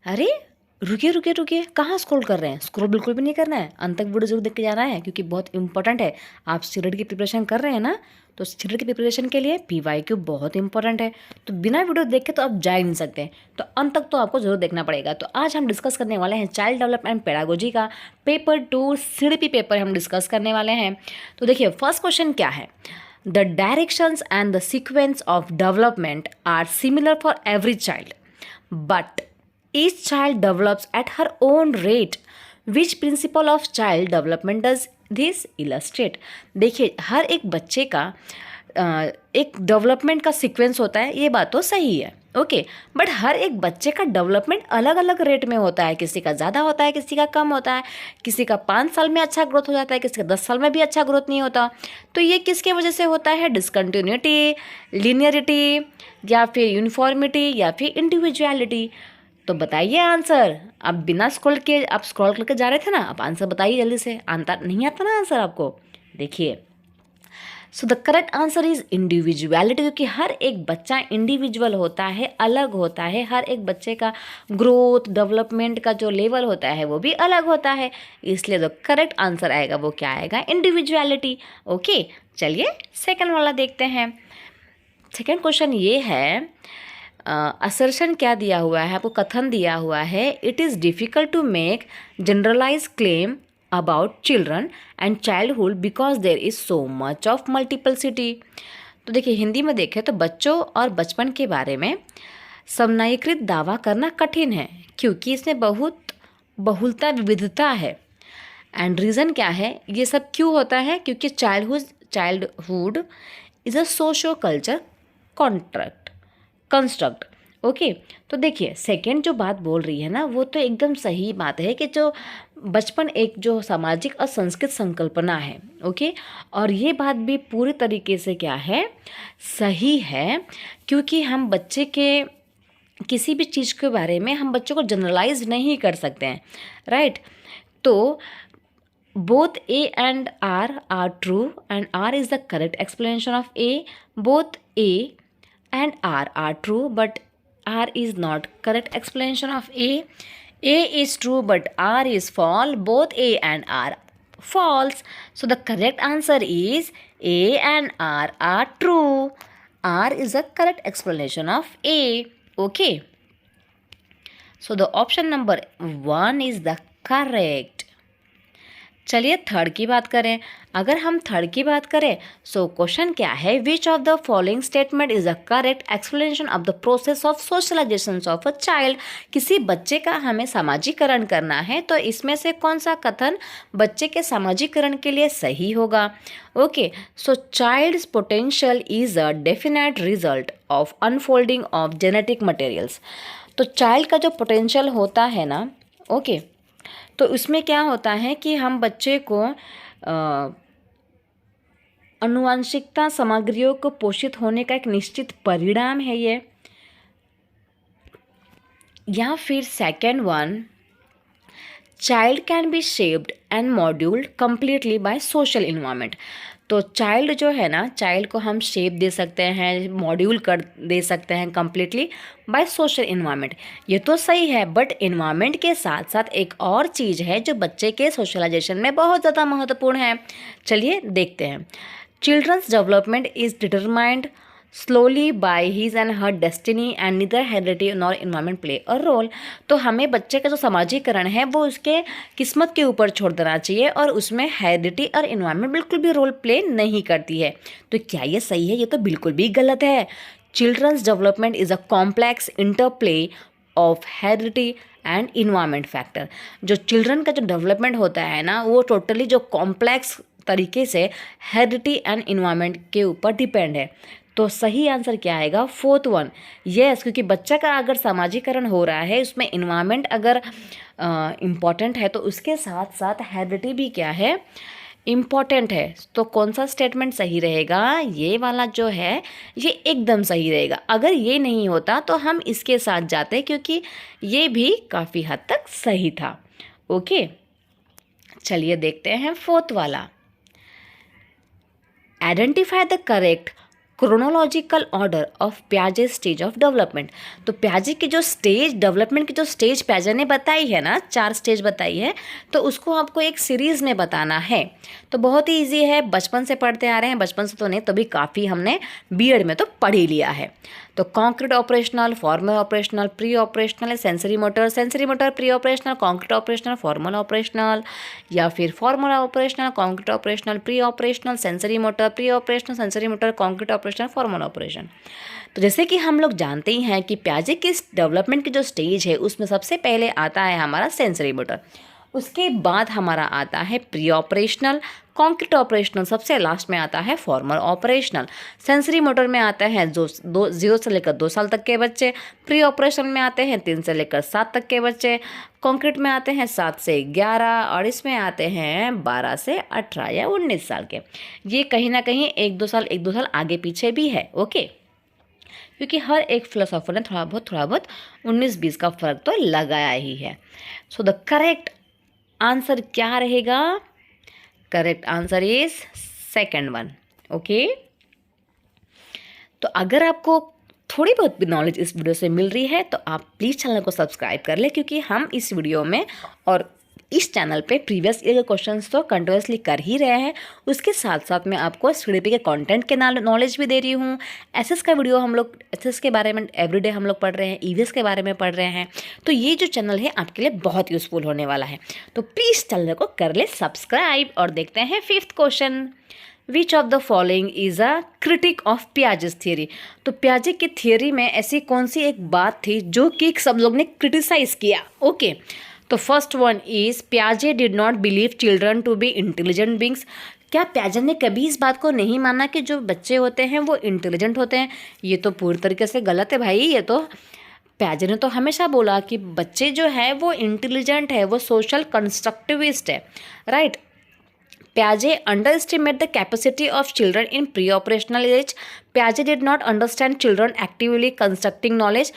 अरे रुकिए रुकिए रुकिए, कहाँ स्क्रॉल कर रहे हैं? स्क्रॉल बिल्कुल भी नहीं करना है, अंत तक वीडियो जरूर देख के जाना है क्योंकि बहुत इंपॉर्टेंट है। आप सीटेट की प्रिपरेशन कर रहे हैं ना, तो सीटेट की प्रिपरेशन के लिए पीवाईक्यू बहुत इंपॉर्टेंट है। तो बिना वीडियो देखे तो आप जा ही नहीं सकते, तो अंत तक तो आपको जरूर देखना पड़ेगा। तो आज हम डिस्कस करने वाले हैं चाइल्ड डेवलपमेंट पेडागोजी का पेपर 2 सीडीपी पेपर हम डिस्कस करने वाले हैं। तो देखिए फर्स्ट क्वेश्चन क्या है। The directions and the sequence of development are similar for every child, but each child develops at her own rate. Which principle of child development does this illustrate? देखिए हर एक बच्चे का एक डेवलपमेंट का sequence होता है, ये बात तो सही है, ओके। बट हर एक बच्चे का डेवलपमेंट अलग अलग रेट में होता है, किसी का ज़्यादा होता है, किसी का कम होता है, किसी का 5 साल में अच्छा ग्रोथ हो जाता है, किसी का 10 साल में भी अच्छा ग्रोथ नहीं होता। तो ये किसके वजह से होता है? डिसकंटिन्यूटी, लीनियरिटी, या फिर यूनिफॉर्मिटी, या फिर इंडिविजुअलिटी। तो बताइए आंसर। आप बिना स्क्रॉल के, आप स्क्रॉल करके जा रहे थे ना, आप आंसर बताइए जल्दी से। आता नहीं आता ना आंसर आपको? देखिए, so the correct answer is individuality, क्योंकि हर एक बच्चा इंडिविजुअल होता है, अलग होता है। हर एक बच्चे का ग्रोथ डेवलपमेंट का जो लेवल होता है वो भी अलग होता है, इसलिए जो करेक्ट आंसर आएगा वो क्या आएगा? इंडिविजुअलिटी। ओके, चलिए सेकंड वाला देखते हैं। सेकंड क्वेश्चन ये है, असर्शन क्या दिया हुआ है आपको? कथन दिया हुआ है, it is difficult to make generalize claim about children and childhood because there is so much of multiplicity. तो देखिए हिंदी में देखें तो बच्चों और बचपन के बारे में समन्वयीकृत दावा करना कठिन है क्योंकि इसमें बहुत बहुलता विविधता है। एंड रीज़न क्या है ये सब क्यों होता है? क्योंकि childhood is a socio culture contract construct. Okay, तो देखिए सेकंड जो बात बोल रही है ना, वो तो एकदम सही बात है कि जो बचपन एक जो सामाजिक और संस्कृत संकल्पना है, ओके। और ये बात भी पूरी तरीके से क्या है? सही है, क्योंकि हम बच्चे के किसी भी चीज़ के बारे में हम बच्चों को जनरलाइज नहीं कर सकते हैं, राइट। तो both A and R are true and R is the correct explanation of A. Both A and R are true but R is not correct explanation of A. A is true but R is false. Both A and R false. So the correct answer is A and R are true. R is the correct explanation of A. Okay. So the option number 1 is the correct. चलिए third की बात करें। अगर हम third की बात करें सो question क्या है, which of the following statement is the correct explanation of the process of socialisation of a child. किसी बच्चे का हमें सामाजिकरण करना है तो इसमें से कौन सा कथन बच्चे के सामाजिकरण के लिए सही होगा? Okay, so child's potential is a definite result of unfolding of genetic materials. तो चाइल्ड का जो पोटेंशियल होता है ना, ओके, तो उसमें क्या होता है कि हम बच्चे को आनुवंशिकता सामग्रियों को पोषित होने का एक निश्चित परिणाम है ये। या फिर second one, child can be shaped and modulated completely by social environment. तो चाइल्ड जो है ना, चाइल्ड को हम शेप दे सकते हैं, मॉड्यूल कर दे सकते हैं कंप्लीटली बाय सोशल इन्वायरमेंट। ये तो सही है, बट इन्वायरमेंट के साथ साथ एक और चीज़ है जो बच्चे के सोशलाइजेशन में बहुत ज़्यादा महत्वपूर्ण है। चलिए देखते हैं। Children's development is determined slowly by his and her destiny and neither heredity nor environment play a role. तो हमें बच्चे का जो सामाजिकरण है वो उसके किस्मत के ऊपर छोड़ देना चाहिए और उसमें हेरिडिटी और इन्वायरमेंट बिल्कुल भी रोल प्ले नहीं करती है। तो क्या ये सही है? ये तो बिल्कुल भी गलत है। Children's development is a complex interplay of heredity and environment factor. जो चिल्ड्रन का जो डेवलपमेंट होता है ना, वो टोटली जो कॉम्प्लेक्स तरीके से हेरिडिटी एंड इन्वायरमेंट के ऊपर डिपेंड है। तो सही आंसर क्या आएगा? फोर्थ वन, यस, क्योंकि बच्चा का अगर सामाजिकरण हो रहा है उसमें इन्वायरमेंट अगर इम्पॉर्टेंट है तो उसके साथ साथ हेरिडिटी भी क्या है? इम्पॉर्टेंट है। तो कौन सा स्टेटमेंट सही रहेगा? ये वाला जो है ये एकदम सही रहेगा। अगर ये नहीं होता तो हम इसके साथ जाते क्योंकि ये भी काफ़ी हद तक सही था। ओके, चलिए देखते हैं फोर्थ वाला। Identify the correct chronological order of पियाजे स्टेज ऑफ डेवलपमेंट। तो पियाजे की जो स्टेज डेवलपमेंट की जो स्टेज पियाजे ने बताई है ना, 4 स्टेज बताई है, तो उसको आपको एक सीरीज़ में बताना है। तो बहुत ही ईजी है, बचपन से पढ़ते आ रहे हैं, बचपन से तो नहीं, तभी काफ़ी हमने बीएड में तो पढ़ ही लिया है। तो concrete operational, formal operational, pre operational, sensory motor pre operational, concrete operational, formal operational, या फिर formal operational, concrete operational, pre operational, sensory motor, pre operational, sensory motor, concrete operational, formal operation. तो जैसे कि हम लोग जानते ही हैं कि पियाजे की डेवलपमेंट की जो स्टेज है उसमें सबसे पहले आता है हमारा सेंसरी मोटर, उसके बाद हमारा आता है प्री ऑपरेशनल, कॉन्क्रीट ऑपरेशनल, सबसे लास्ट में आता है फॉर्मल ऑपरेशनल। सेंसरी मोटर में आता है 0 से लेकर 2 साल तक के बच्चे, प्री ऑपरेशनल में आते हैं 3 से लेकर 7 तक के बच्चे, कॉन्क्रीट में आते हैं 7 से 11, और इसमें आते हैं 12 से 18 या 19 साल के। ये कहीं ना कहीं 1-2 साल आगे पीछे भी है, ओके, क्योंकि हर एक फिलोसोफर ने थोड़ा बहुत 19-20 का फर्क तो लगाया ही है। सो द करेक्ट आंसर क्या रहेगा? Correct answer is second one, okay. तो अगर आपको थोड़ी बहुत भी नॉलेज इस वीडियो से मिल रही है तो आप प्लीज़ चैनल को सब्सक्राइब कर लें, क्योंकि हम इस वीडियो में और इस चैनल पे प्रीवियस ईयर के क्वेश्चंस तो कंटिन्यूसली कर ही रहे हैं, उसके साथ साथ मैं आपको सीडीपी के कंटेंट के नॉलेज भी दे रही हूँ। एसएस का वीडियो हम लोग एसएस के बारे में एवरीडे हम लोग पढ़ रहे हैं, ईवीएस के बारे में पढ़ रहे हैं। तो ये जो चैनल है आपके लिए बहुत यूज़फुल होने वाला है, तो प्लीज़ चैनल को कर ले सब्सक्राइब। और देखते हैं 5th question, which of the following is a critic of Piaget's theory. तो पियाजे की थियरी में ऐसी कौन सी एक बात थी जो कि सब लोग ने क्रिटिसाइज किया, ओके। तो फर्स्ट वन इज पियाजे did not believe children to be intelligent beings. क्या पियाजे ने कभी इस बात को नहीं माना कि जो बच्चे होते हैं वो इंटेलिजेंट होते हैं? ये तो पूरी तरीके से गलत है भाई। ये तो पियाजे ने तो हमेशा बोला कि बच्चे जो है वो इंटेलिजेंट है, वो सोशल कंस्ट्रक्टिविस्ट है, right. Piaget underestimated the capacity of children in pre-operational age. Piaget did not understand children actively constructing knowledge.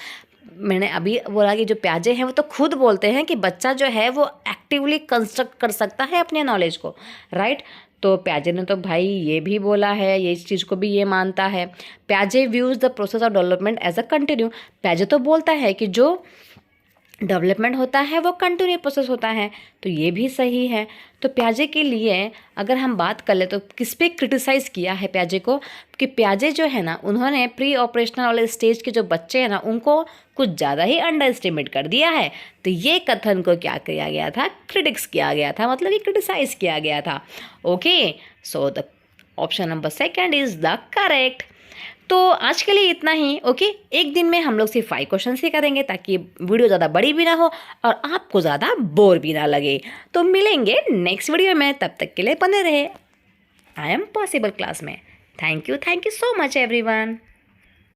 मैंने अभी बोला कि जो पियाजे हैं वो तो खुद बोलते हैं कि बच्चा जो है वो एक्टिवली कंस्ट्रक्ट कर सकता है अपने नॉलेज को, राइट। तो पियाजे ने तो भाई ये भी बोला है, ये इस चीज़ को भी ये मानता है। पियाजे views the process of development as a continue. पियाजे तो बोलता है कि जो डेवलपमेंट होता है वो कंटिन्यू प्रोसेस होता है, तो ये भी सही है। तो पियाजे के लिए अगर हम बात कर ले तो किस पे क्रिटिसाइज़ किया है पियाजे को, कि पियाजे जो है ना उन्होंने प्री ऑपरेशनल वाले स्टेज के जो बच्चे हैं ना उनको कुछ ज़्यादा ही अंडर एस्टिमेट कर दिया है। तो ये कथन को क्या किया गया था? क्रिटिक्स किया गया था, मतलब ये क्रिटिसाइज़ किया गया था, okay. So the option number second is the correct. तो आज के लिए इतना ही, ओके। एक दिन में हम लोग सिर्फ 5 क्वेश्चन ही करेंगे ताकि वीडियो ज़्यादा बड़ी भी ना हो और आपको ज़्यादा बोर भी ना लगे। तो मिलेंगे नेक्स्ट वीडियो में, तब तक के लिए बने रहे आई एम पॉसिबल क्लास में। Thank you so much everyone.